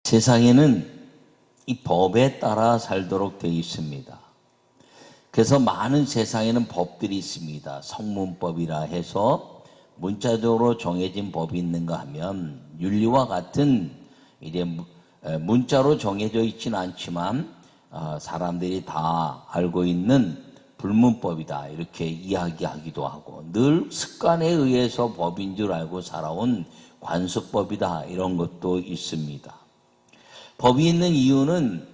세상에는 이 법에 따라 살도록 되어 있습니다. 그래서 많은 세상에는 법들이 있습니다. 성문법이라 해서 문자적으로 정해진 법이 있는가 하면 윤리와 같은 이제 문자로 정해져 있지는 않지만 사람들이 다 알고 있는 불문법이다 이렇게 이야기하기도 하고, 늘 습관에 의해서 법인 줄 알고 살아온 관습법이다 이런 것도 있습니다. 법이 있는 이유는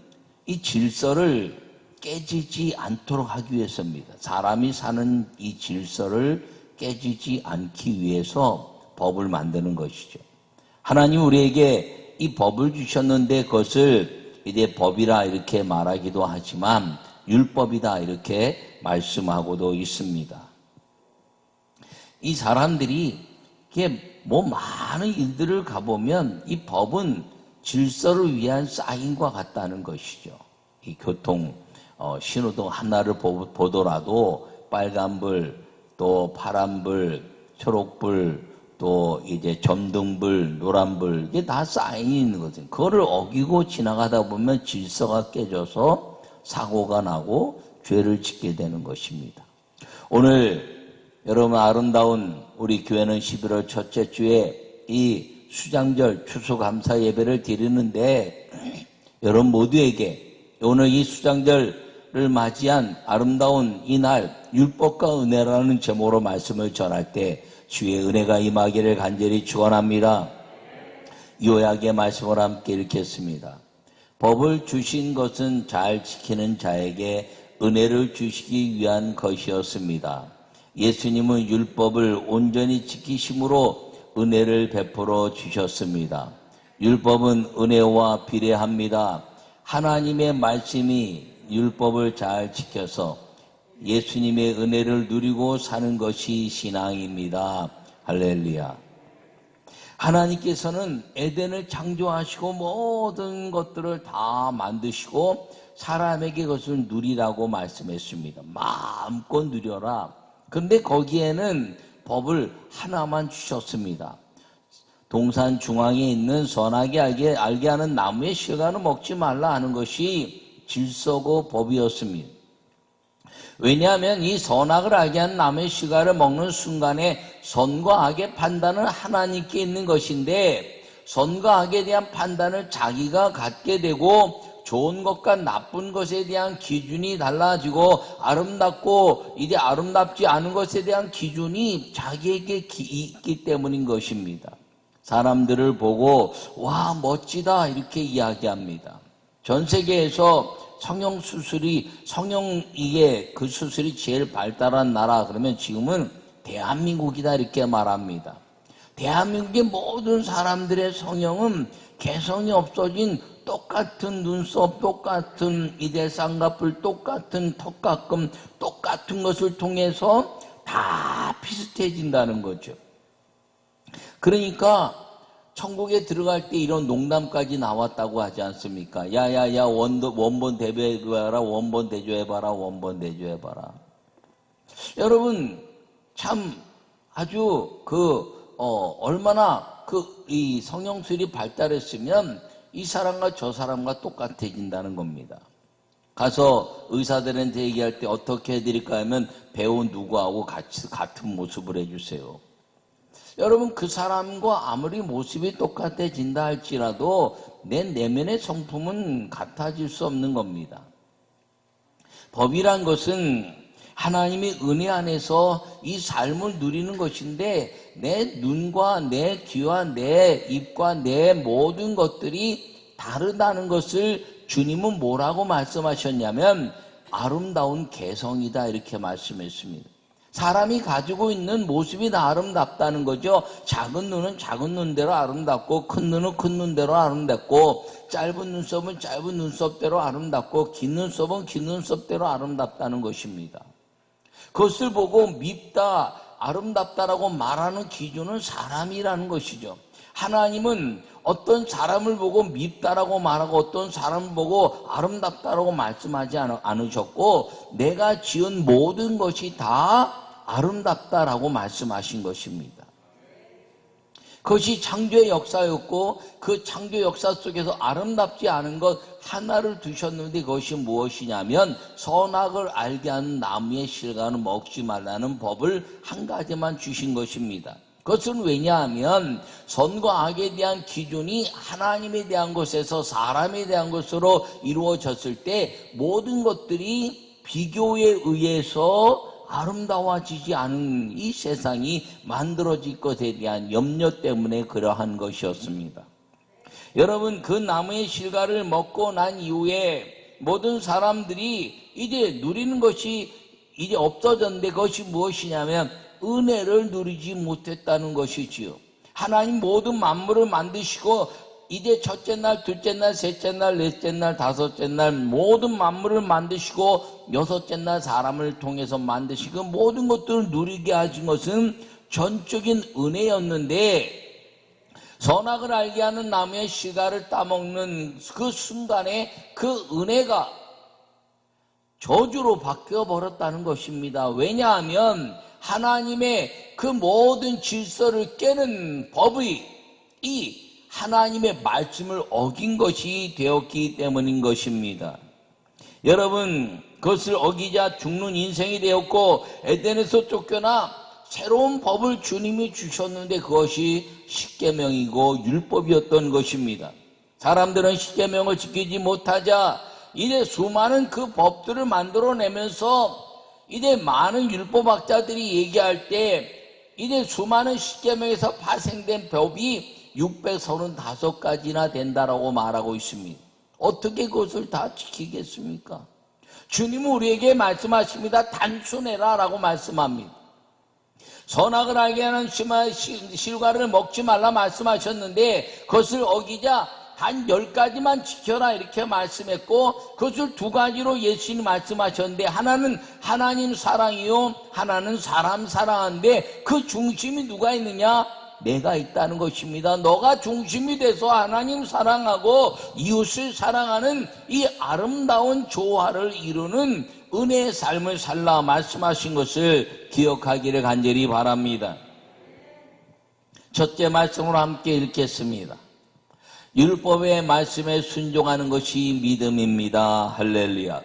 이 질서를 깨지지 않도록 하기 위해서입니다. 사람이 사는 이 질서를 깨지지 않기 위해서 법을 만드는 것이죠. 하나님 우리에게 이 법을 주셨는데 그것을 이제 법이라 이렇게 말하기도 하지만 율법이다 이렇게 말씀하고도 있습니다. 이 사람들이 이게 많은 일들을 가보면 이 법은 질서를 위한 사인과 같다는 것이죠. 이 교통 신호등 하나를 보더라도 빨간불, 또 파란불, 초록불, 또 이제 점등불, 노란불, 이게 다 사인이 있는 거죠. 그거를 어기고 지나가다 보면 질서가 깨져서 사고가 나고 죄를 짓게 되는 것입니다. 오늘 여러분 아름다운 우리 교회는 11월 첫째 주에 이 수장절 추수감사 예배를 드리는데, 여러분 모두에게 오늘 이 수장절을 맞이한 아름다운 이날 율법과 은혜라는 제목으로 말씀을 전할 때 주의 은혜가 임하기를 간절히 축원합니다. 요약의 말씀을 함께 읽겠습니다. 법을 주신 것은 잘 지키는 자에게 은혜를 주시기 위한 것이었습니다. 예수님은 율법을 온전히 지키심으로 은혜를 베풀어 주셨습니다. 율법은 은혜와 비례합니다. 하나님의 말씀이 율법을 잘 지켜서 예수님의 은혜를 누리고 사는 것이 신앙입니다. 할렐루야. 하나님께서는 에덴을 창조하시고 모든 것들을 다 만드시고 사람에게 그것을 누리라고 말씀했습니다. 마음껏 누려라. 그런데 거기에는 법을 하나만 주셨습니다. 동산 중앙에 있는 선하게 알게 하는 나무의 실과는 먹지 말라 하는 것이 질서고 법이었습니다. 왜냐하면 이 선악을 알게 하는 나무의 실과를 먹는 순간에 선과 악의 판단은 하나님께 있는 것인데, 선과 악에 대한 판단을 자기가 갖게 되고 좋은 것과 나쁜 것에 대한 기준이 달라지고 아름답고 이제 아름답지 않은 것에 대한 기준이 자기에게 있기 때문인 것입니다. 사람들을 보고 와 멋지다 이렇게 이야기합니다. 전 세계에서 성형 그 수술이 제일 발달한 나라 그러면 지금은 대한민국이다 이렇게 말합니다. 대한민국의 모든 사람들의 성형은 개성이 없어진 똑같은 눈썹, 똑같은 이대 쌍꺼풀, 똑같은 턱가끔, 똑같은 것을 통해서 다 비슷해진다는 거죠. 그러니까 천국에 들어갈 때 이런 농담까지 나왔다고 하지 않습니까? 야야야 원본 대조해봐라, 원본 대조해봐라, 원본 대조해봐라. 여러분 참 아주 얼마나 이 성형술이 발달했으면 이 사람과 저 사람과 똑같아진다는 겁니다. 가서 의사들한테 얘기할 때 어떻게 해드릴까 하면 배우 누구하고 같은 모습을 해주세요. 여러분 그 사람과 아무리 모습이 똑같아진다 할지라도 내 내면의 성품은 같아질 수 없는 겁니다. 법이란 것은 하나님의 은혜 안에서 이 삶을 누리는 것인데, 내 눈과 내 귀와 내 입과 내 모든 것들이 다르다는 것을 주님은 뭐라고 말씀하셨냐면 아름다운 개성이다 이렇게 말씀했습니다. 사람이 가지고 있는 모습이 다 아름답다는 거죠. 작은 눈은 작은 눈대로 아름답고, 큰 눈은 큰 눈대로 아름답고, 짧은 눈썹은 짧은 눈썹대로 아름답고, 긴 눈썹은 긴 눈썹대로 아름답다는 것입니다. 그것을 보고 밉다, 아름답다라고 말하는 기준은 사람이라는 것이죠. 하나님은 어떤 사람을 보고 밉다라고 말하고 어떤 사람을 보고 아름답다라고 말씀하지 않으셨고, 내가 지은 모든 것이 다 아름답다라고 말씀하신 것입니다. 그것이 창조의 역사였고 그 창조 역사 속에서 아름답지 않은 것 하나를 두셨는데 그것이 무엇이냐면 선악을 알게 하는 나무의 실과는 먹지 말라는 법을 한 가지만 주신 것입니다. 그것은 왜냐하면 선과 악에 대한 기준이 하나님에 대한 것에서 사람에 대한 것으로 이루어졌을 때 모든 것들이 비교에 의해서 아름다워지지 않은 이 세상이 만들어질 것에 대한 염려 때문에 그러한 것이었습니다. 여러분, 그 나무의 실과를 먹고 난 이후에 모든 사람들이 이제 누리는 것이 이제 없어졌는데 그것이 무엇이냐면 은혜를 누리지 못했다는 것이지요. 하나님 모든 만물을 만드시고 이제 첫째 날, 둘째 날, 셋째 날, 넷째 날, 다섯째 날 모든 만물을 만드시고 여섯째 날 사람을 통해서 만드시고 모든 것들을 누리게 하신 것은 전적인 은혜였는데 선악을 알게 하는 나무의 실과를 따먹는 그 순간에 그 은혜가 저주로 바뀌어 버렸다는 것입니다. 왜냐하면 하나님의 그 모든 질서를 깨는 법이 이 하나님의 말씀을 어긴 것이 되었기 때문인 것입니다. 여러분, 그것을 어기자 죽는 인생이 되었고 에덴에서 쫓겨나 새로운 법을 주님이 주셨는데 그것이 십계명이고 율법이었던 것입니다. 사람들은 십계명을 지키지 못하자 이제 수많은 그 법들을 만들어내면서 이제 많은 율법학자들이 얘기할 때 이제 수많은 십계명에서 파생된 법이 635가지나 된다라고 말하고 있습니다. 어떻게 그것을 다 지키겠습니까? 주님은 우리에게 말씀하십니다. 단순해라 라고 말씀합니다. 선악을 알게 하는 실과를 먹지 말라 말씀하셨는데 그것을 어기자 단 10가지만 지켜라 이렇게 말씀했고 그것을 2가지로 예수님이 말씀하셨는데 하나는 하나님 사랑이요 하나는 사람 사랑인데 그 중심이 누가 있느냐? 내가 있다는 것입니다. 너가 중심이 돼서 하나님 사랑하고 이웃을 사랑하는 이 아름다운 조화를 이루는 은혜의 삶을 살라 말씀하신 것을 기억하기를 간절히 바랍니다. 첫째 말씀으로 함께 읽겠습니다. 율법의 말씀에 순종하는 것이 믿음입니다. 할렐루야.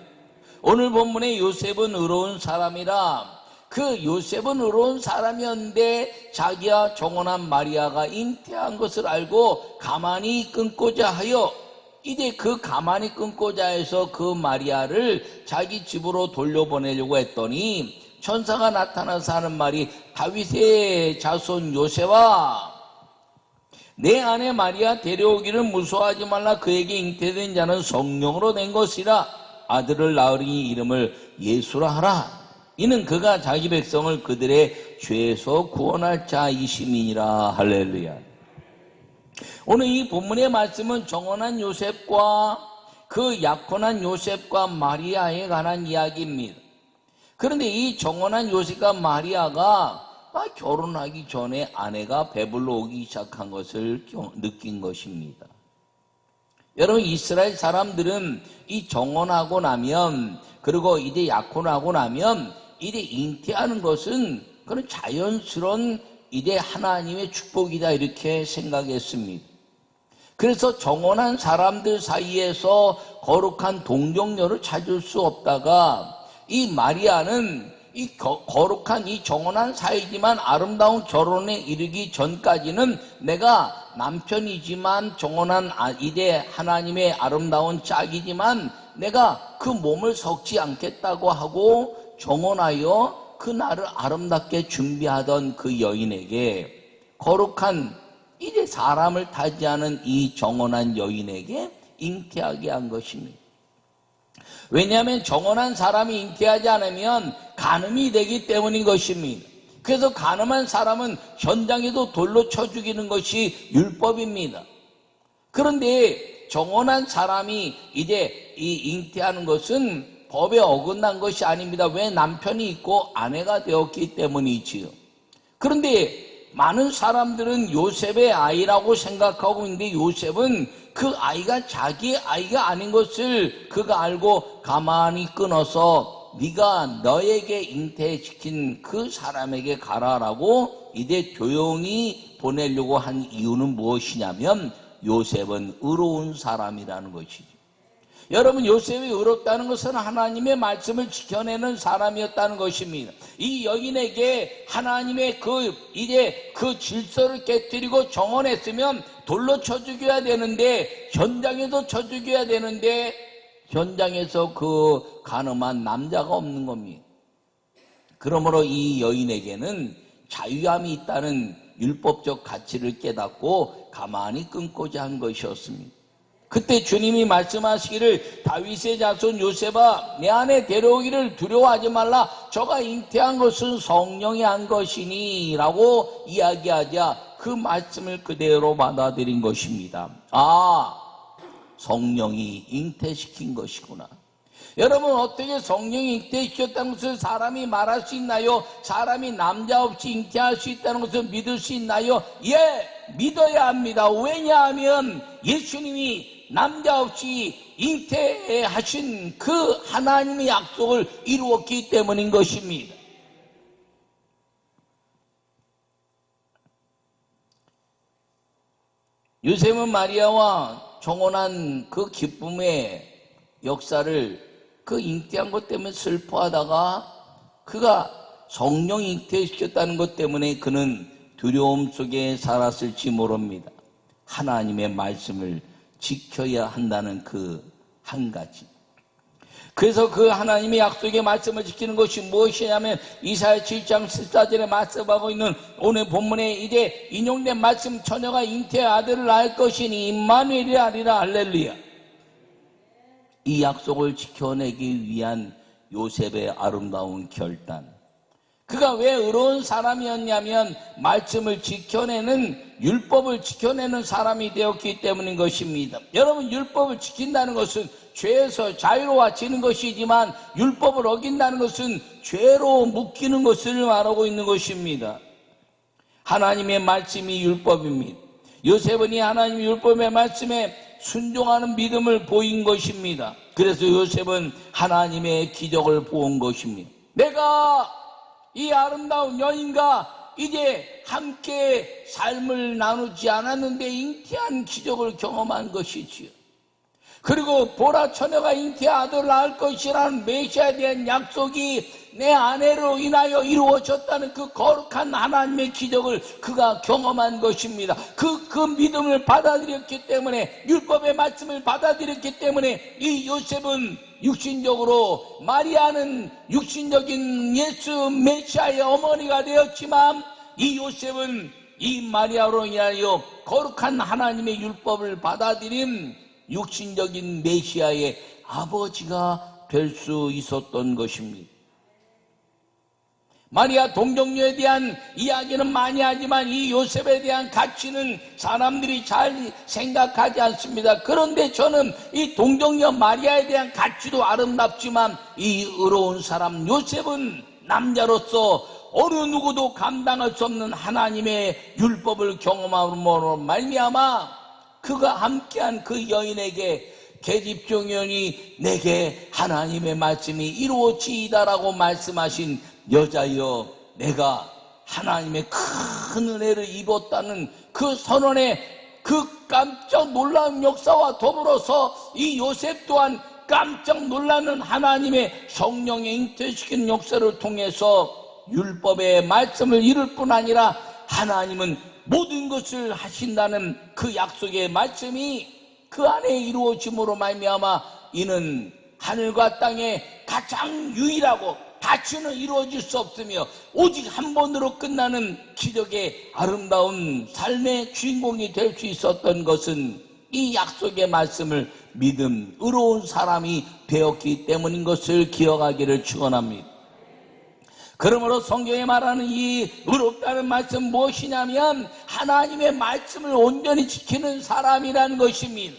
오늘 본문의 요셉은 의로운 사람이라 그 요셉은 의로운 사람이었는데 자기와 정혼한 마리아가 잉태한 것을 알고 가만히 끊고자 하여 이제 그 가만히 끊고자 해서 그 마리아를 자기 집으로 돌려보내려고 했더니 천사가 나타나서 하는 말이 다윗의 자손 요셉아 내 아내 마리아 데려오기를 무서워하지 말라 그에게 잉태된 자는 성령으로 된 것이라 아들을 낳으리니 이름을 예수라 하라 이는 그가 자기 백성을 그들의 죄에서 구원할 자이심이니라. 할렐루야. 오늘 이 본문의 말씀은 정혼한 요셉과 그 약혼한 요셉과 마리아에 관한 이야기입니다. 그런데 이 정혼한 요셉과 마리아가 결혼하기 전에 아내가 배불러 오기 시작한 것을 느낀 것입니다. 여러분 이스라엘 사람들은 이 정혼하고 나면 그리고 이제 약혼하고 나면 이제 잉태하는 것은 그런 자연스러운 이제 하나님의 축복이다 이렇게 생각했습니다. 그래서 정혼한 사람들 사이에서 거룩한 동정녀를 찾을 수 없다가 이 마리아는 이 거룩한 이 정혼한 사이지만 아름다운 결혼에 이르기 전까지는 내가 남편이지만 정혼한 이제 하나님의 아름다운 짝이지만 내가 그 몸을 섞지 않겠다고 하고 정혼하여 그 날을 아름답게 준비하던 그 여인에게 거룩한 이제 사람을 타지 않은 이 정혼한 여인에게 잉태하게 한 것입니다. 왜냐하면 정혼한 사람이 잉태하지 않으면 간음이 되기 때문인 것입니다. 그래서 간음한 사람은 현장에도 돌로 쳐 죽이는 것이 율법입니다. 그런데 정혼한 사람이 이제 이 잉태하는 것은 법에 어긋난 것이 아닙니다. 왜? 남편이 있고 아내가 되었기 때문이지요. 그런데 많은 사람들은 요셉의 아이라고 생각하고 있는데 요셉은 그 아이가 자기의 아이가 아닌 것을 그가 알고 가만히 끊어서 네가 너에게 잉태시킨 그 사람에게 가라라고 이제 조용히 보내려고 한 이유는 무엇이냐면 요셉은 의로운 사람이라는 것이죠. 여러분, 요셉이 의롭다는 것은 하나님의 말씀을 지켜내는 사람이었다는 것입니다. 이 여인에게 하나님의 이제 그 질서를 깨뜨리고 정언했으면 돌로 쳐 죽여야 되는데, 현장에서 쳐 죽여야 되는데, 현장에서 그 간음한 남자가 없는 겁니다. 그러므로 이 여인에게는 자유함이 있다는 율법적 가치를 깨닫고 가만히 끊고자 한 것이었습니다. 그때 주님이 말씀하시기를 다윗의 자손 요셉아 내 안에 데려오기를 두려워하지 말라. 저가 잉태한 것은 성령이 한 것이니 라고 이야기하자 그 말씀을 그대로 받아들인 것입니다. 아, 성령이 잉태시킨 것이구나. 여러분, 어떻게 성령이 잉태시켰다는 것을 사람이 말할 수 있나요? 사람이 남자 없이 잉태할 수 있다는 것을 믿을 수 있나요? 예, 믿어야 합니다. 왜냐하면 예수님이 남자 없이 잉태하신 그 하나님의 약속을 이루었기 때문인 것입니다. 요셉은 마리아와 정혼한 그 기쁨의 역사를 그 잉태한 것 때문에 슬퍼하다가 그가 성령 잉태시켰다는 것 때문에 그는 두려움 속에 살았을지 모릅니다. 하나님의 말씀을 지켜야 한다는 그 한 가지. 그래서 그 하나님의 약속의 말씀을 지키는 것이 무엇이냐면 이사야 7장 14절에 말씀하고 있는 오늘 본문에 이제 인용된 말씀, 처녀가 잉태의 아들을 낳을 것이니 임마누엘이 아니라 할렐루야. 이 약속을 지켜내기 위한 요셉의 아름다운 결단. 그가 왜 의로운 사람이었냐면 말씀을 지켜내는, 율법을 지켜내는 사람이 되었기 때문인 것입니다. 여러분, 율법을 지킨다는 것은 죄에서 자유로워지는 것이지만 율법을 어긴다는 것은 죄로 묶이는 것을 말하고 있는 것입니다. 하나님의 말씀이 율법입니다. 요셉은 이 하나님의 율법의 말씀에 순종하는 믿음을 보인 것입니다. 그래서 요셉은 하나님의 기적을 보은 것입니다. 내가 이 아름다운 여인과 이제 함께 삶을 나누지 않았는데 잉태한 기적을 경험한 것이지요. 그리고 보라, 처녀가 잉태 아들을 낳을 것이라는 메시아에 대한 약속이 내 아내로 인하여 이루어졌다는 그 거룩한 하나님의 기적을 그가 경험한 것입니다. 그 믿음을 받아들였기 때문에, 율법의 말씀을 받아들였기 때문에 이 요셉은 육신적으로, 마리아는 육신적인 예수 메시아의 어머니가 되었지만 이 요셉은 이 마리아로 인하여 거룩한 하나님의 율법을 받아들인 육신적인 메시아의 아버지가 될 수 있었던 것입니다. 마리아 동정녀에 대한 이야기는 많이 하지만 이 요셉에 대한 가치는 사람들이 잘 생각하지 않습니다. 그런데 저는 이 동정녀 마리아에 대한 가치도 아름답지만 이 의로운 사람 요셉은 남자로서 어느 누구도 감당할 수 없는 하나님의 율법을 경험함으로 말미암아 그가 함께한 그 여인에게 계집종연이 내게 하나님의 말씀이 이루어지이다라고 말씀하신 여자여 내가 하나님의 큰 은혜를 입었다는 그 선언에 그 깜짝 놀라운 역사와 더불어서 이 요셉 또한 깜짝 놀라는 하나님의 성령의 잉태시키는 역사를 통해서 율법의 말씀을 이룰 뿐 아니라 하나님은 모든 것을 하신다는 그 약속의 말씀이 그 안에 이루어짐으로 말미암아 이는 하늘과 땅에 가장 유일하고 다시는 이루어질 수 없으며 오직 한 번으로 끝나는 기적의 아름다운 삶의 주인공이 될 수 있었던 것은 이 약속의 말씀을 믿음, 의로운 사람이 되었기 때문인 것을 기억하기를 축원합니다. 그러므로 성경에 말하는 이 의롭다는 말씀 무엇이냐면 하나님의 말씀을 온전히 지키는 사람이라는 것입니다.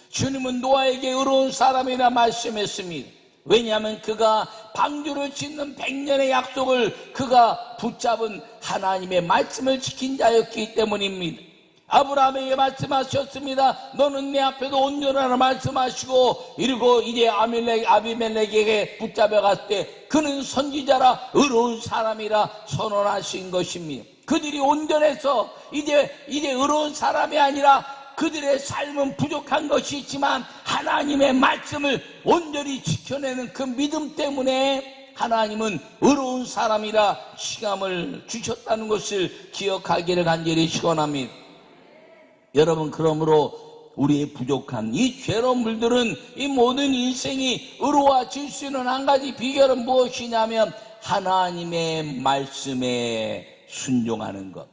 주님은 노아에게 의로운 사람이라 말씀했습니다. 왜냐하면 그가 방주를 짓는 100년의 약속을 그가 붙잡은 하나님의 말씀을 지킨 자였기 때문입니다. 아브라함에게 말씀하셨습니다. 너는 내 앞에도 온전하라 말씀하시고, 이러고 이제 아비멜렉에게 붙잡아갔을 때 그는 선지자라 의로운 사람이라 선언하신 것입니다. 그들이 온전해서 이제 의로운 사람이 아니라 그들의 삶은 부족한 것이 있지만 하나님의 말씀을 온전히 지켜내는 그 믿음 때문에 하나님은 의로운 사람이라 칭함을 주셨다는 것을 기억하기를 간절히 축원합니다. 여러분, 그러므로 우리의 부족한 이 죄로 물들은 이 모든 인생이 의로워질 수 있는 한 가지 비결은 무엇이냐면 하나님의 말씀에 순종하는 것.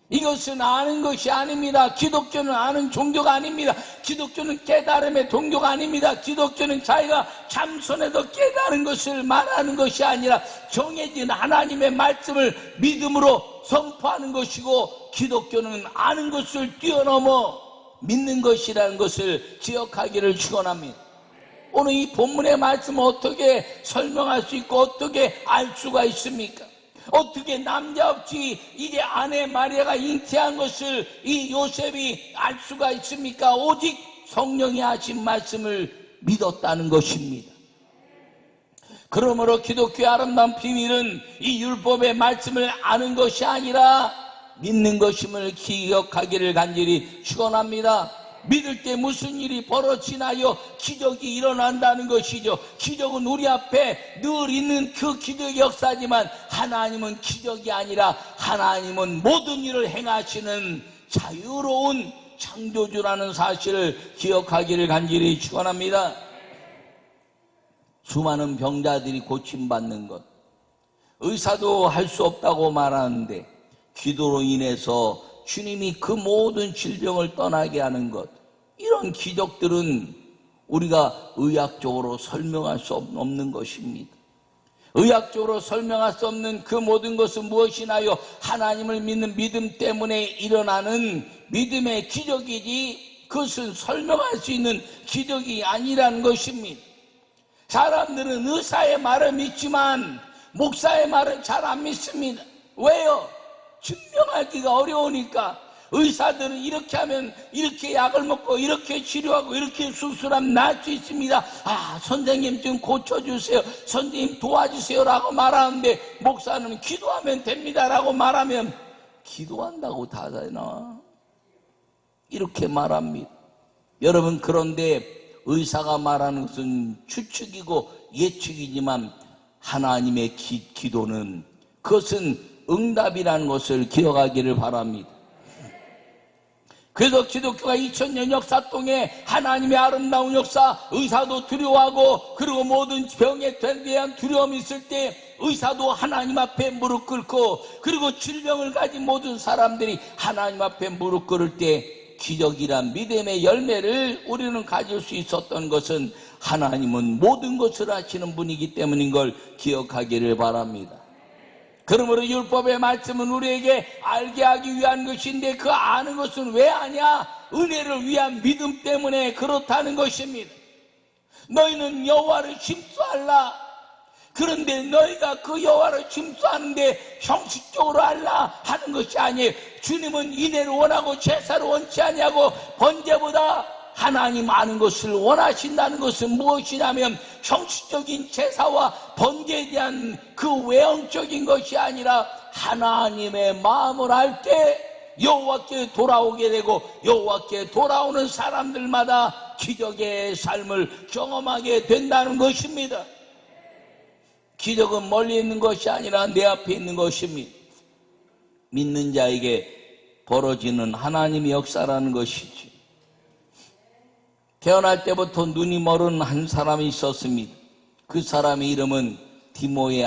이것은 아는 것이 아닙니다. 기독교는 아는 종교가 아닙니다. 기독교는 깨달음의 종교가 아닙니다. 기독교는 자기가 참선해도 깨달은 것을 말하는 것이 아니라 정해진 하나님의 말씀을 믿음으로 선포하는 것이고, 기독교는 아는 것을 뛰어넘어 믿는 것이라는 것을 기억하기를 축원합니다. 오늘 이 본문의 말씀을 어떻게 설명할 수 있고 어떻게 알 수가 있습니까? 어떻게 남자 없이 이제 아내 마리아가 잉태한 것을 이 요셉이 알 수가 있습니까? 오직 성령이 하신 말씀을 믿었다는 것입니다. 그러므로 기독교의 아름다운 비밀은 이 율법의 말씀을 아는 것이 아니라 믿는 것임을 기억하기를 간절히 축원합니다. 믿을 때 무슨 일이 벌어지나요? 기적이 일어난다는 것이죠. 기적은 우리 앞에 늘 있는 그 기적의 역사지만 하나님은 기적이 아니라 하나님은 모든 일을 행하시는 자유로운 창조주라는 사실을 기억하기를 간절히 축원합니다. 수많은 병자들이 고침받는 것, 의사도 할 수 없다고 말하는데 기도로 인해서 주님이 그 모든 질병을 떠나게 하는 것, 이런 기적들은 우리가 의학적으로 설명할 수 없는 것입니다. 의학적으로 설명할 수 없는 그 모든 것은 무엇이나요? 하나님을 믿는 믿음 때문에 일어나는 믿음의 기적이지 그것은 설명할 수 있는 기적이 아니라는 것입니다. 사람들은 의사의 말을 믿지만 목사의 말은 잘 안 믿습니다. 왜요? 증명하기가 어려우니까. 의사들은 이렇게 하면 이렇게 약을 먹고 이렇게 치료하고 이렇게 수술하면 나을 수 있습니다. 아, 선생님 좀 고쳐주세요, 선생님 도와주세요 라고 말하는데, 목사는 기도하면 됩니다 라고 말하면 기도한다고 다 되나? 이렇게 말합니다. 여러분, 그런데 의사가 말하는 것은 추측이고 예측이지만 하나님의 기도는 그것은 응답이라는 것을 기억하기를 바랍니다. 그래서 기독교가 2000년 역사 동에 하나님의 아름다운 역사, 의사도 두려워하고 그리고 모든 병에 대한 두려움이 있을 때 의사도 하나님 앞에 무릎 꿇고, 그리고 질병을 가진 모든 사람들이 하나님 앞에 무릎 꿇을 때 기적이란 믿음의 열매를 우리는 가질 수 있었던 것은 하나님은 모든 것을 하시는 분이기 때문인 걸 기억하기를 바랍니다. 그러므로 율법의 말씀은 우리에게 알게 하기 위한 것인데 그 아는 것은 왜 아냐? 은혜를 위한 믿음 때문에 그렇다는 것입니다. 너희는 여호와를 심수하라. 그런데 너희가 그 여호와를 심수하는데 형식적으로 알라 하는 것이 아니에요. 주님은 인애를 원하고 제사를 원치 아니하고 번제보다 하나님 아는 것을 원하신다는 것은 무엇이냐면 형식적인 제사와 번제에 대한 그 외형적인 것이 아니라 하나님의 마음을 알 때 여호와께 돌아오게 되고 여호와께 돌아오는 사람들마다 기적의 삶을 경험하게 된다는 것입니다. 기적은 멀리 있는 것이 아니라 내 앞에 있는 것입니다. 믿는 자에게 벌어지는 하나님의 역사라는 것이지. 태어날 때부터 눈이 멀은 한 사람이 있었습니다. 그 사람의 이름은 디모의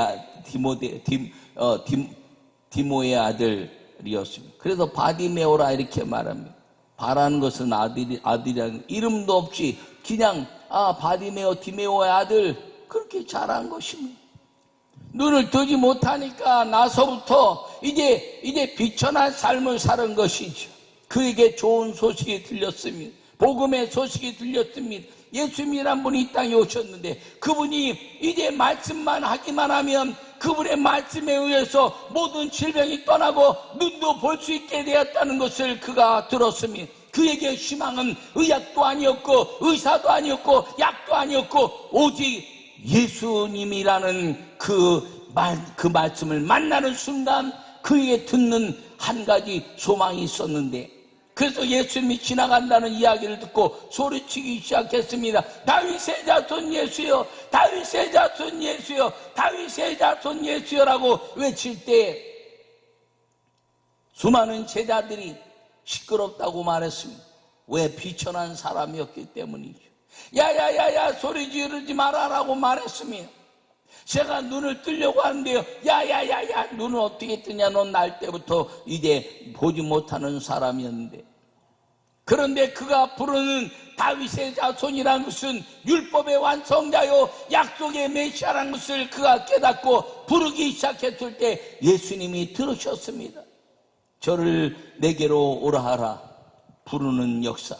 아들이었습니다. 그래서 바디메오라 이렇게 말합니다. 바라는 것은 아들이라는 이름도 없이 그냥 바디메오, 디메오의 아들, 그렇게 자란 것입니다. 눈을 뜨지 못하니까 나서부터 이제 비천한 삶을 사는 것이죠. 그에게 좋은 소식이 들렸습니다. 복음의 소식이 들렸습니다. 예수님이란 분이 이 땅에 오셨는데 그분이 이제 말씀만 하기만 하면 그분의 말씀에 의해서 모든 질병이 떠나고 눈도 볼 수 있게 되었다는 것을 그가 들었습니다. 그에게 희망은 의학도 아니었고 의사도 아니었고 약도 아니었고 오직 예수님이라는 그 말씀을 만나는 순간 그에게 듣는 한 가지 소망이 있었는데, 그래서 예수님이 지나간다는 이야기를 듣고 소리치기 시작했습니다. 다윗의 자손 예수여, 다윗의 자손 예수여, 다윗의 자손 예수여라고 외칠 때 수많은 제자들이 시끄럽다고 말했습니다. 왜? 비천한 사람이었기 때문이죠. 야야야야 소리 지르지 마라라고 말했습니다. 제가 눈을 뜨려고 하는데요, 야야야야 눈을 어떻게 뜨냐, 넌 날 때부터 이제 보지 못하는 사람이었는데. 그런데 그가 부르는 다윗의 자손이라는 것은 율법의 완성자요 약속의 메시아라는 것을 그가 깨닫고 부르기 시작했을 때 예수님이 들으셨습니다. 저를 내게로 오라 하라 부르는 역사.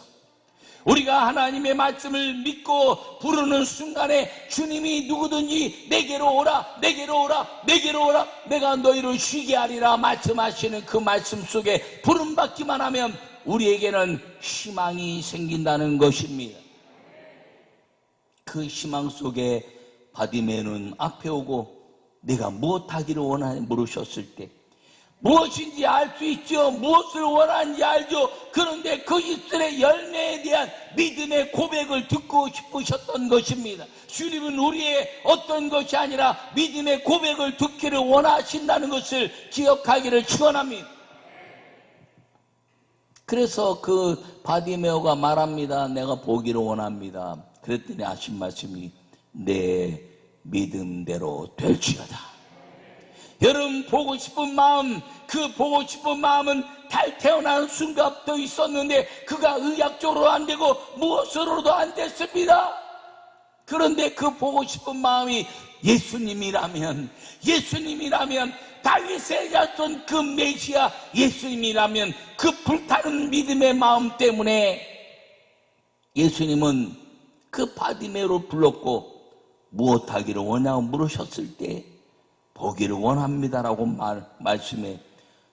우리가 하나님의 말씀을 믿고 부르는 순간에 주님이 누구든지 내게로 오라, 내게로 오라, 내게로 오라, 내가 너희를 쉬게 하리라 말씀하시는 그 말씀 속에 부름받기만 하면 우리에게는 희망이 생긴다는 것입니다. 그 희망 속에 바디메오는 앞에 오고 내가 무엇하기를 원하냐 물으셨을 때 무엇인지 알 수 있죠. 무엇을 원하는지 알죠. 그런데 그 입술의 열매에 대한 믿음의 고백을 듣고 싶으셨던 것입니다. 주님은 우리의 어떤 것이 아니라 믿음의 고백을 듣기를 원하신다는 것을 기억하기를 축원합니다. 그래서 그 바디메오가 말합니다. 내가 보기를 원합니다. 그랬더니 하신 말씀이 내 믿음대로 될지어다. 여러분 보고 싶은 마음, 그 보고 싶은 마음은 달 태어나는 순간부터 있었는데 그가 의학적으로 안 되고 무엇으로도 안 됐습니다. 그런데 그 보고 싶은 마음이 예수님이라면 다윗의 자손 그 메시아 예수님이라면 그 불타는 믿음의 마음 때문에 예수님은 그 바디메오를 불렀고 무엇하기를 원하고 물으셨을 때 보기를 원합니다라고 말씀해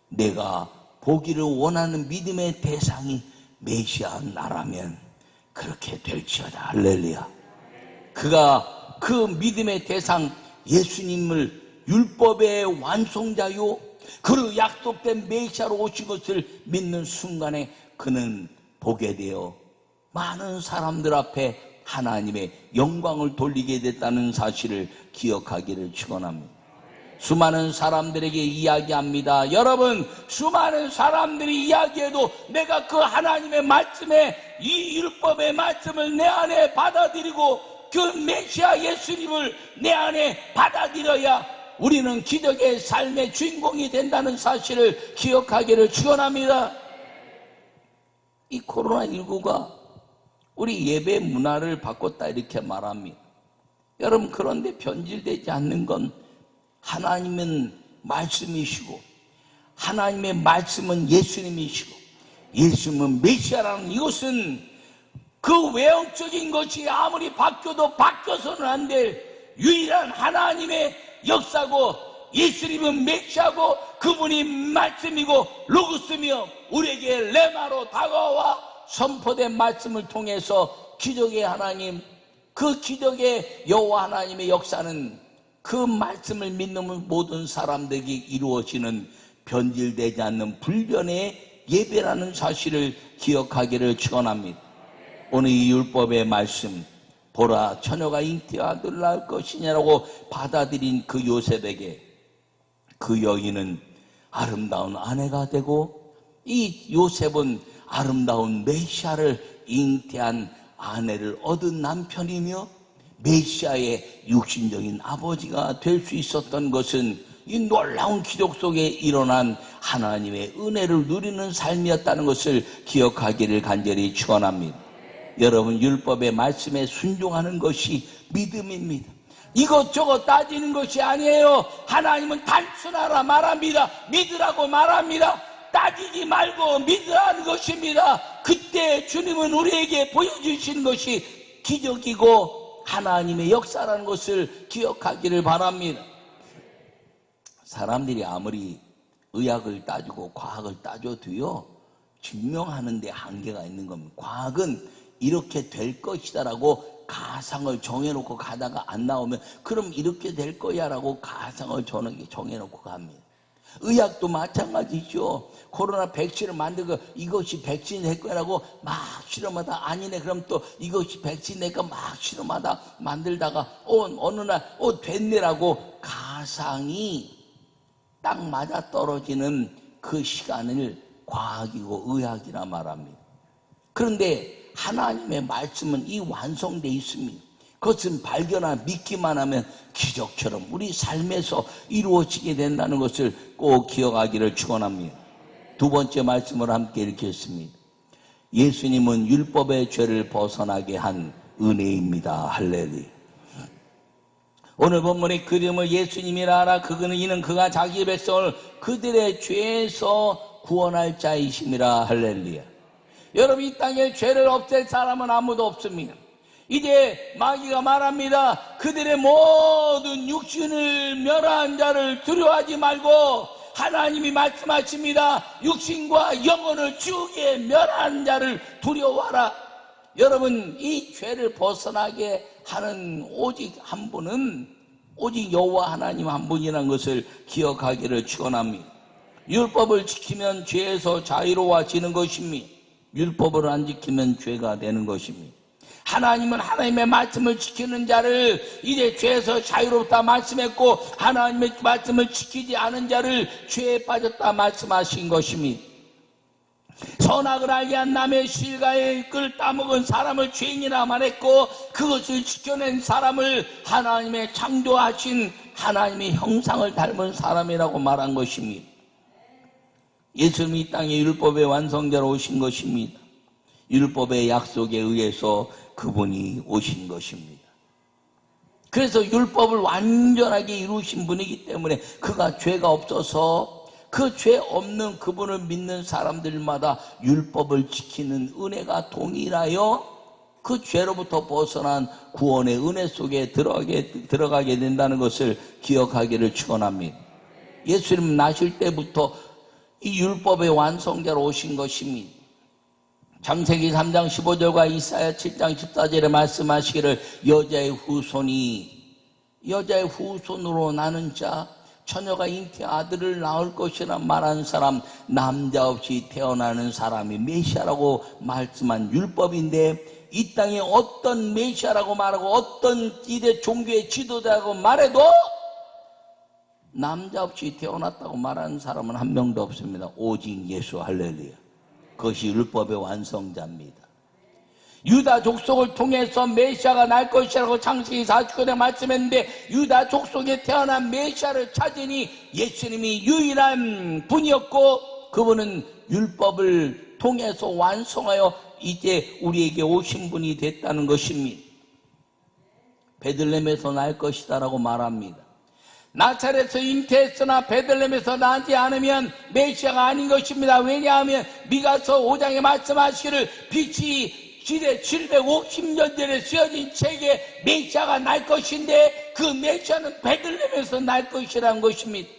내가 보기를 원하는 믿음의 대상이 메시아 나라면 그렇게 될지어다. 할렐루야. 그가 그 믿음의 대상 예수님을 율법의 완성자요 그리고 약속된 메시아로 오신 것을 믿는 순간에 그는 보게 되어 많은 사람들 앞에 하나님의 영광을 돌리게 됐다는 사실을 기억하기를 축원합니다. 수많은 사람들에게 이야기합니다. 여러분, 수많은 사람들이 이야기해도 내가 그 하나님의 말씀에 이 율법의 말씀을 내 안에 받아들이고 그 메시아 예수님을 내 안에 받아들여야 우리는 기적의 삶의 주인공이 된다는 사실을 기억하기를 축원합니다. 이 코로나19가 우리 예배 문화를 바꿨다 이렇게 말합니다. 여러분, 그런데 변질되지 않는 건 하나님은 말씀이시고 하나님의 말씀은 예수님이시고 예수님은 메시아라는 이것은 그 외형적인 것이 아무리 바뀌어도 바뀌어서는 안 될 유일한 하나님의 역사고 예수님은 메시아고 그분이 말씀이고 로고스며 우리에게 레마로 다가와 선포된 말씀을 통해서 기적의 하나님, 그 기적의 여호와 하나님의 역사는 그 말씀을 믿는 모든 사람들에게 이루어지는 변질되지 않는 불변의 예배라는 사실을 기억하기를 축원합니다. 오늘 이 율법의 말씀 보라 처녀가 잉태와 아들을 낳을 것이냐라고 받아들인 그 요셉에게 그 여인은 아름다운 아내가 되고 이 요셉은 아름다운 메시아를 잉태한 아내를 얻은 남편이며 메시아의 육신적인 아버지가 될 수 있었던 것은 이 놀라운 기적 속에 일어난 하나님의 은혜를 누리는 삶이었다는 것을 기억하기를 간절히 축원합니다. 여러분, 율법의 말씀에 순종하는 것이 믿음입니다. 이것저것 따지는 것이 아니에요. 하나님은 단순하라 말합니다. 믿으라고 말합니다. 따지지 말고 믿으라는 것입니다. 그때 주님은 우리에게 보여주시는 것이 기적이고 하나님의 역사라는 것을 기억하기를 바랍니다. 사람들이 아무리 의학을 따지고 과학을 따져도요, 증명하는 데 한계가 있는 겁니다. 과학은 이렇게 될 것이다라고 가상을 정해놓고 가다가 안 나오면 그럼 이렇게 될 거야 라고 가상을 정해놓고 갑니다. 의학도 마찬가지죠. 코로나 백신을 만들고 이것이 백신이 될 거라고 막 실험하다 아니네 그럼 또 이것이 백신이 될까 막 실험하다 만들다가 어느 날 됐네라고 가상이 딱 맞아 떨어지는 그 시간을 과학이고 의학이라 말합니다. 그런데 하나님의 말씀은 이 완성되어 있습니다. 그것은 발견하고 믿기만 하면 기적처럼 우리 삶에서 이루어지게 된다는 것을 꼭 기억하기를 축원합니다. 두 번째 말씀을 함께 읽겠습니다. 예수님은 율법의 죄를 벗어나게 한 은혜입니다. 할렐루야. 오늘 본문의 그림을 예수님이라 하라. 이는 그가 자기 백성을 그들의 죄에서 구원할 자이심이라. 할렐루야. 여러분, 이 땅에 죄를 없앨 사람은 아무도 없습니다. 이제 마귀가 말합니다. 그들의 모든 육신을 멸한 자를 두려워하지 말고 하나님이 말씀하십니다. 육신과 영혼을 지옥에 멸한 자를 두려워하라. 여러분, 이 죄를 벗어나게 하는 오직 한 분은 오직 여호와 하나님 한 분이라는 것을 기억하기를 축원합니다. 율법을 지키면 죄에서 자유로워지는 것입니다. 율법을 안 지키면 죄가 되는 것입니다. 하나님은 하나님의 말씀을 지키는 자를 이제 죄에서 자유롭다 말씀했고 하나님의 말씀을 지키지 않은 자를 죄에 빠졌다 말씀하신 것입니다. 선악을 알게 한 남의 실과의 꿀 따먹은 사람을 죄인이라 말했고 그것을 지켜낸 사람을 하나님의 창조하신 하나님의 형상을 닮은 사람이라고 말한 것입니다. 예수님이 이 땅에 율법의 완성자로 오신 것입니다. 율법의 약속에 의해서 그분이 오신 것입니다. 그래서 율법을 완전하게 이루신 분이기 때문에 그가 죄가 없어서 그 죄 없는 그분을 믿는 사람들마다 율법을 지키는 은혜가 동일하여 그 죄로부터 벗어난 구원의 은혜 속에 들어가게 된다는 것을 기억하기를 축원합니다. 예수님 나실 때부터 이 율법의 완성자로 오신 것입니다. 창세기 3장 15절과 이사야 7장 14절에 말씀하시기를 여자의 후손으로 나는 자 처녀가 잉태 아들을 낳을 것이라 말한 사람 남자 없이 태어나는 사람이 메시아라고 말씀한 율법인데 이 땅에 어떤 메시아라고 말하고 어떤 이대 종교의 지도자라고 말해도 남자 없이 태어났다고 말하는 사람은 한 명도 없습니다. 오직 예수. 할렐루야. 그것이 율법의 완성자입니다. 유다 족속을 통해서 메시아가 날 것이라고 창세기 49절에 말씀했는데 유다 족속에 태어난 메시아를 찾으니 예수님이 유일한 분이었고 그분은 율법을 통해서 완성하여 이제 우리에게 오신 분이 됐다는 것입니다. 베들레헴에서 날 것이다 라고 말합니다. 나사렛에서 잉태했으나 베들레헴에서 나지 않으면 메시아가 아닌 것입니다. 왜냐하면 미가서 5장에 말씀하시기를 빛이 지대 750년 전에 쓰여진 책에 메시아가 날 것인데 그 메시아는 베들레헴에서 날 것이라는 것입니다.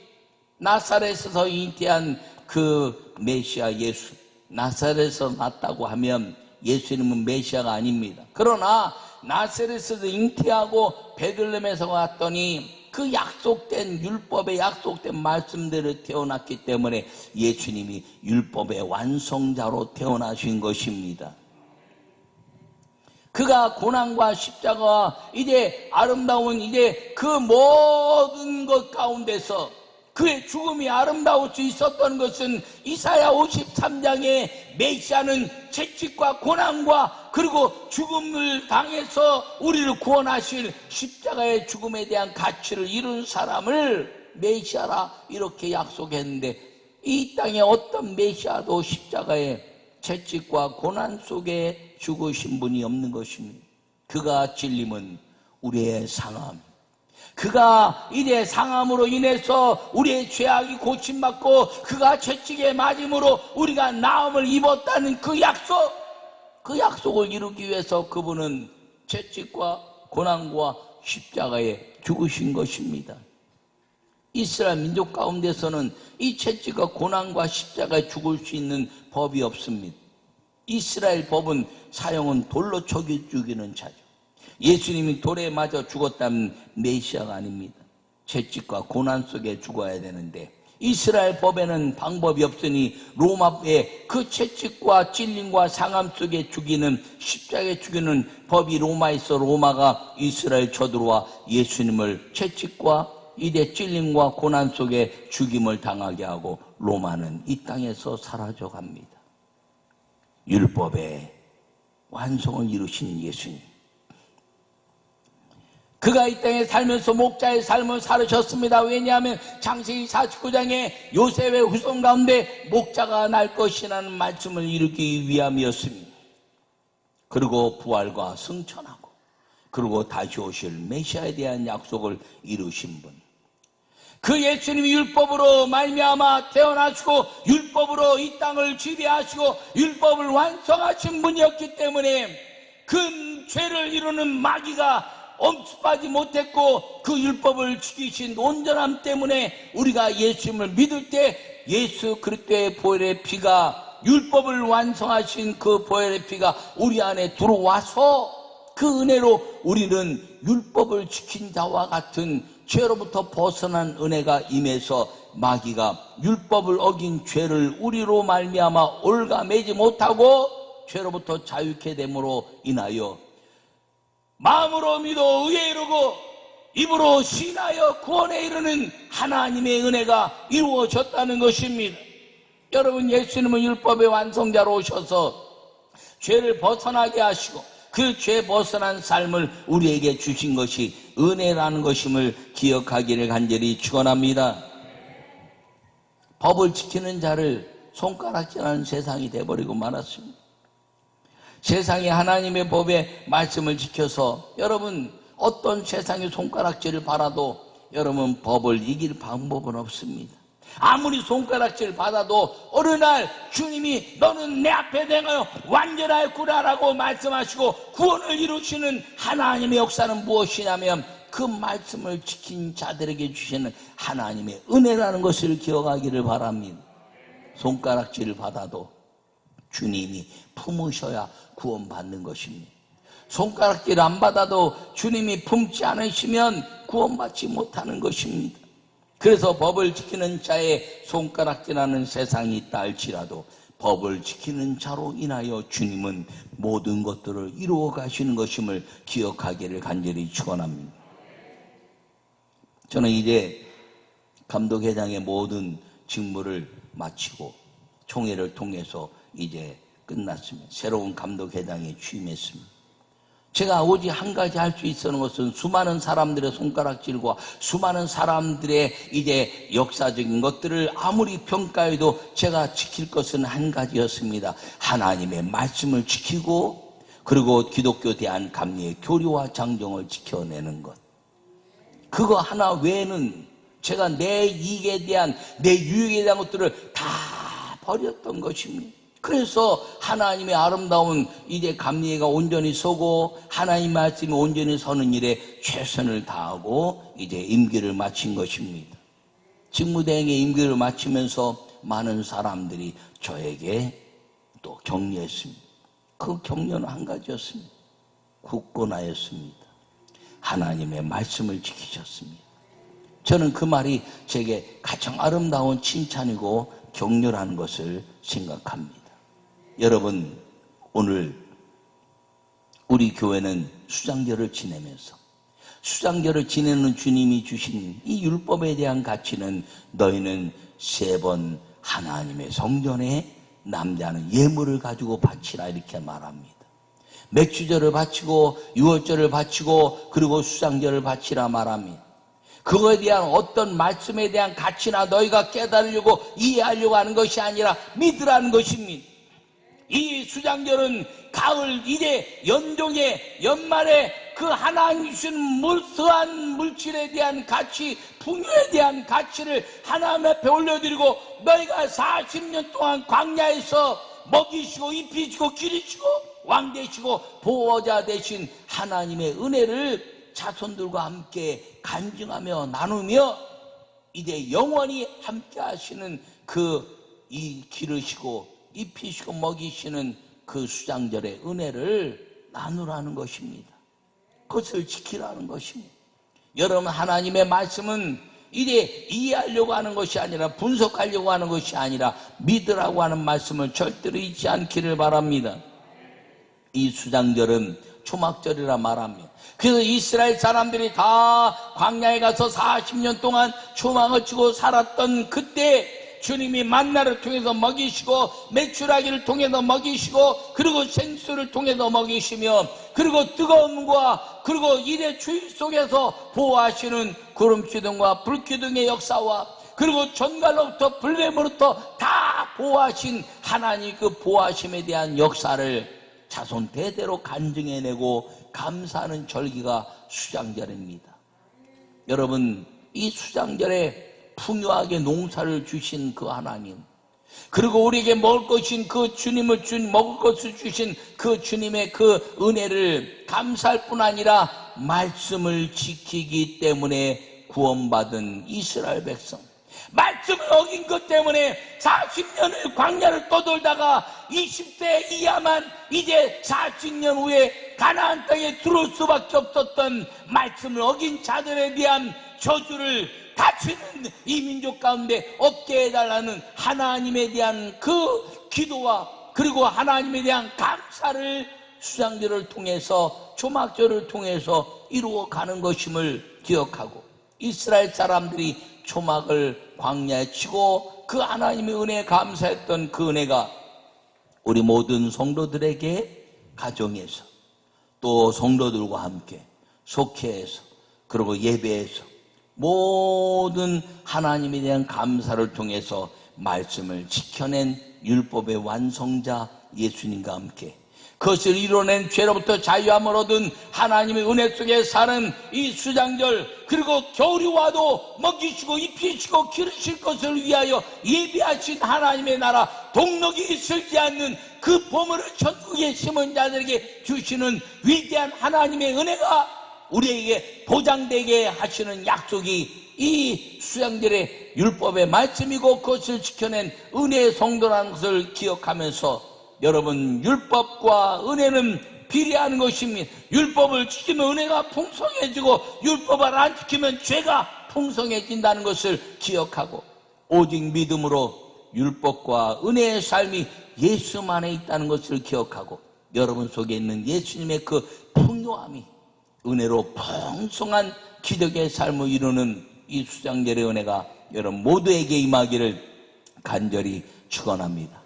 나사렛에서 잉태한 그 메시아 예수, 나사렛에서 났다고 하면 예수님은 메시아가 아닙니다. 그러나 나사렛에서 잉태하고 베들레헴에서 왔더니 그 약속된 율법의 약속된 말씀대로 태어났기 때문에 예수님이 율법의 완성자로 태어나신 것입니다. 그가 고난과 십자가와 이제 아름다운 이제 그 모든 것 가운데서 그의 죽음이 아름다울 수 있었던 것은 이사야 53장에 메시아는 채찍과 고난과 그리고 죽음을 당해서 우리를 구원하실 십자가의 죽음에 대한 가치를 이룬 사람을 메시아라 이렇게 약속했는데 이 땅에 어떤 메시아도 십자가의 채찍과 고난 속에 죽으신 분이 없는 것입니다. 그가 진림은 우리의 상함. 그가 이제 상함으로 인해서 우리의 죄악이 고침받고 그가 채찍에 맞음으로 우리가 나음을 입었다는 그 약속을 이루기 위해서 그분은 채찍과 고난과 십자가에 죽으신 것입니다. 이스라엘 민족 가운데서는 이 채찍과 고난과 십자가에 죽을 수 있는 법이 없습니다. 이스라엘 법은 사형은 돌로 죽이는 자죠. 예수님이 돌에 맞아 죽었다면 메시아가 아닙니다. 채찍과 고난 속에 죽어야 되는데 이스라엘 법에는 방법이 없으니 로마의 그 채찍과 찔림과 상함 속에 죽이는 십자가에 죽이는 법이 로마에 있어 로마가 이스라엘 쳐들어와 예수님을 채찍과 이대 찔림과 고난 속에 죽임을 당하게 하고 로마는 이 땅에서 사라져 갑니다. 율법의 완성을 이루신 예수님, 그가 이 땅에 살면서 목자의 삶을 살으셨습니다. 왜냐하면 창세기 49장에 요셉의 후손 가운데 목자가 날 것이라는 말씀을 이루기 위함이었습니다. 그리고 부활과 승천하고 그리고 다시 오실 메시아에 대한 약속을 이루신 분, 그 예수님이 율법으로 말미암아 태어나시고 율법으로 이 땅을 지배하시고 율법을 완성하신 분이었기 때문에 그 죄를 이루는 마귀가 엄습하지 못했고 그 율법을 지키신 온전함 때문에 우리가 예수님을 믿을 때 예수 그리스도의 보혈의 피가, 율법을 완성하신 그 보혈의 피가 우리 안에 들어와서 그 은혜로 우리는 율법을 지킨 자와 같은 죄로부터 벗어난 은혜가 임해서 마귀가 율법을 어긴 죄를 우리로 말미암아 올가매지 못하고 죄로부터 자유케 됨으로 인하여 마음으로 믿어 의에 이르고 입으로 신하여 구원에 이르는 하나님의 은혜가 이루어졌다는 것입니다. 여러분, 예수님은 율법의 완성자로 오셔서 죄를 벗어나게 하시고 그 죄 벗어난 삶을 우리에게 주신 것이 은혜라는 것임을 기억하기를 간절히 축원합니다. 법을 지키는 자를 손가락질하는 세상이 돼버리고 말았습니다. 세상이 하나님의 법의 말씀을 지켜서 여러분 어떤 세상의 손가락질을 받아도 여러분 법을 이길 방법은 없습니다. 아무리 손가락질 받아도 어느 날 주님이 너는 내 앞에 대하여 완전하였구나라고 말씀하시고 구원을 이루시는 하나님의 역사는 무엇이냐면 그 말씀을 지킨 자들에게 주시는 하나님의 은혜라는 것을 기억하기를 바랍니다. 손가락질을 받아도 주님이 품으셔야 구원받는 것입니다. 손가락질 안 받아도 주님이 품지 않으시면 구원받지 못하는 것입니다. 그래서 법을 지키는 자의 손가락질하는 세상이 있다 할지라도 법을 지키는 자로 인하여 주님은 모든 것들을 이루어 가시는 것임을 기억하기를 간절히 축원합니다. 저는 이제 감독회장의 모든 직무를 마치고 총회를 통해서 이제 끝났습니다. 새로운 감독회장에 취임했습니다. 제가 오직 한 가지 할 수 있었는 것은 수많은 사람들의 손가락질과 수많은 사람들의 이제 역사적인 것들을 아무리 평가해도 제가 지킬 것은 한 가지였습니다. 하나님의 말씀을 지키고 그리고 기독교 대한 감리의 교리와 장정을 지켜내는 것. 그거 하나 외에는 제가 내 이익에 대한, 내 유익에 대한 것들을 다 버렸던 것입니다. 그래서 하나님의 아름다운 이제 감리회가 온전히 서고 하나님 말씀이 온전히 서는 일에 최선을 다하고 이제 임기를 마친 것입니다. 직무대행의 임기를 마치면서 많은 사람들이 저에게 또 격려했습니다. 그 격려는 한 가지였습니다. 굳건하였습니다. 하나님의 말씀을 지키셨습니다. 저는 그 말이 제게 가장 아름다운 칭찬이고 격려라는 것을 생각합니다. 여러분, 오늘 우리 교회는 수장절을 지내면서 수장절을 지내는 주님이 주신 이 율법에 대한 가치는 너희는 3번 하나님의 성전에 남자는 예물을 가지고 바치라 이렇게 말합니다. 맥주절을 바치고 유월절을 바치고 그리고 수장절을 바치라 말합니다. 그거에 대한 어떤 말씀에 대한 가치나 너희가 깨달으려고 이해하려고 하는 것이 아니라 믿으라는 것입니다. 이 수장절은 가을 이제 연종의 연말에 그 하나님 주신 무수한 물질에 대한 가치, 풍요에 대한 가치를 하나님 앞에 올려드리고, 너희가 40년 동안 광야에서 먹이시고 입히시고 기르시고 왕되시고 보호자 되신 하나님의 은혜를 자손들과 함께 간증하며 나누며 이제 영원히 함께 하시는 이 기르시고 입히시고 먹이시는 그 수장절의 은혜를 나누라는 것입니다. 그것을 지키라는 것입니다. 여러분, 하나님의 말씀은 이제 이해하려고 하는 것이 아니라, 분석하려고 하는 것이 아니라 믿으라고 하는 말씀을 절대로 잊지 않기를 바랍니다. 이 수장절은 초막절이라 말합니다. 그래서 이스라엘 사람들이 다 광야에 가서 40년 동안 초막을 치고 살았던 그때 주님이 만나를 통해서 먹이시고 메추라기를 통해서 먹이시고 그리고 생수를 통해서 먹이시며 그리고 뜨거움과 그리고 일의 추위 속에서 보호하시는 구름기둥과 불기둥의 역사와 그리고 전갈로부터 불뱀으로부터 다 보호하신 하나님 그 보호하심에 대한 역사를 자손 대대로 간증해내고 감사하는 절기가 수장절입니다. 여러분, 이 수장절에 풍요하게 농사를 주신 그 하나님, 그리고 우리에게 먹을 것인 그 주님을 먹을 것을 주신 그 주님의 그 은혜를 감사할 뿐 아니라 말씀을 지키기 때문에 구원받은 이스라엘 백성, 말씀을 어긴 것 때문에 40년을 광야를 떠돌다가 20세 이하만 이제 40년 후에 가나안 땅에 들어올 수밖에 없었던 말씀을 어긴 자들에 대한 저주를 다치는 이 민족 가운데 없게 해달라는 하나님에 대한 그 기도와 그리고 하나님에 대한 감사를 수장절을 통해서 초막절을 통해서 이루어가는 것임을 기억하고, 이스라엘 사람들이 초막을 광야에 치고 그 하나님의 은혜에 감사했던 그 은혜가 우리 모든 성도들에게 가정에서 또 성도들과 함께 속회에서 그리고 예배에서 모든 하나님에 대한 감사를 통해서 말씀을 지켜낸 율법의 완성자 예수님과 함께 그것을 이뤄낸 죄로부터 자유함을 얻은 하나님의 은혜 속에 사는 이 수장절, 그리고 겨울이 와도 먹이시고 입히시고 기르실 것을 위하여 예비하신 하나님의 나라, 동력이 있을지 않는 그 보물을 천국에 심은 자들에게 주시는 위대한 하나님의 은혜가 우리에게 보장되게 하시는 약속이 이 수장절의 율법의 말씀이고 그것을 지켜낸 은혜의 성도라는 것을 기억하면서, 여러분, 율법과 은혜는 비례하는 것입니다. 율법을 지키면 은혜가 풍성해지고 율법을 안 지키면 죄가 풍성해진다는 것을 기억하고, 오직 믿음으로 율법과 은혜의 삶이 예수만에 있다는 것을 기억하고, 여러분 속에 있는 예수님의 그 풍요함이 은혜로 풍성한 기적의 삶을 이루는 이 수장절의 은혜가 여러분 모두에게 임하기를 간절히 축원합니다.